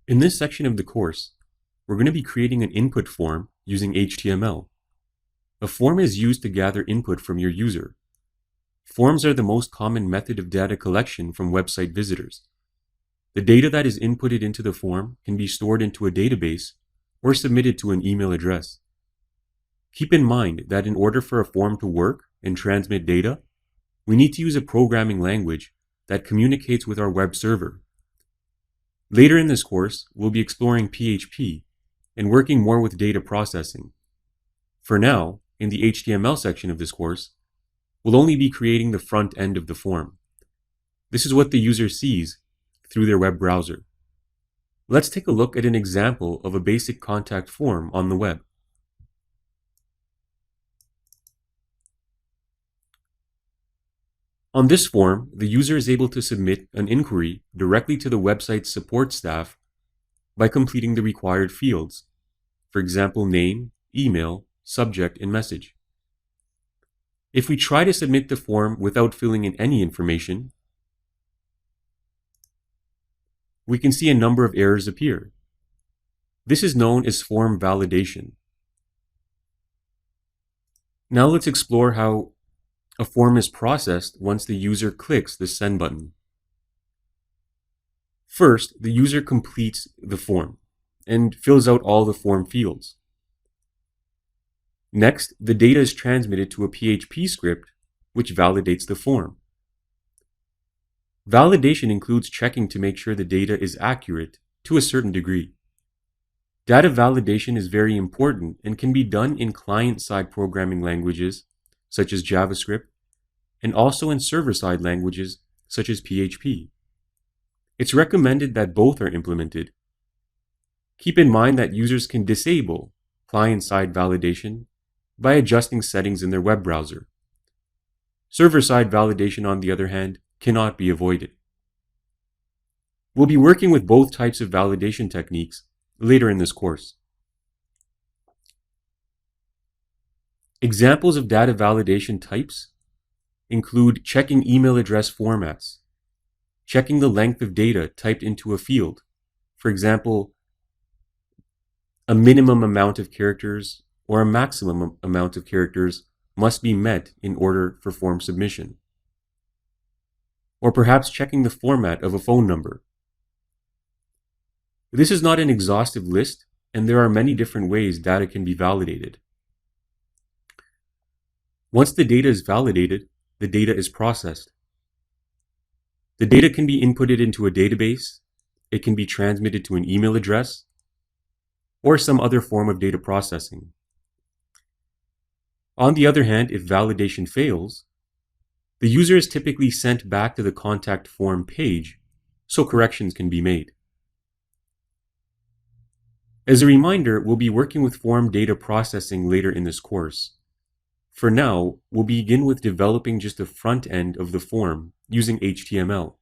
In this section of the course, we're going to be creating an input form using HTML. A form is used to gather input from your user. Forms are the most common method of data collection from website visitors. The data that is inputted into the form can be stored into a database or submitted to an email address. Keep in mind that in order for a form to work and transmit data, we need to use a programming language that communicates with our web server. Later in this course, we'll be exploring PHP and working more with data processing. For now, in the HTML section of this course, we'll only be creating the front end of the form. This is what the user sees through their web browser. Let's take a look at an example of a basic contact form on the web. On this form, the user is able to submit an inquiry directly to the website's support staff by completing the required fields, for example, name, email, subject, and message. If we try to submit the form without filling in any information, we can see a number of errors appear. This is known as form validation. Now let's explore how a form is processed once the user clicks the send button. First, the user completes the form and fills out all the form fields. Next, the data is transmitted to a PHP script which validates the form. Validation includes checking to make sure the data is accurate to a certain degree. Data validation is very important and can be done in client-side programming languages such as JavaScript, and also in server-side languages such as PHP. It's recommended that both are implemented. Keep in mind that users can disable client-side validation by adjusting settings in their web browser. Server-side validation, on the other hand, cannot be avoided. We'll be working with both types of validation techniques later in this course. Examples of data validation types include checking email address formats, checking the length of data typed into a field, for example, a minimum amount of characters or a maximum amount of characters must be met in order for form submission, or perhaps checking the format of a phone number. This is not an exhaustive list, and there are many different ways data can be validated. Once the data is validated, the data is processed. The data can be inputted into a database, it can be transmitted to an email address, or some other form of data processing. On the other hand, if validation fails, the user is typically sent back to the contact form page so corrections can be made. As a reminder, we'll be working with form data processing later in this course. For now, we'll begin with developing just the front end of the form using HTML.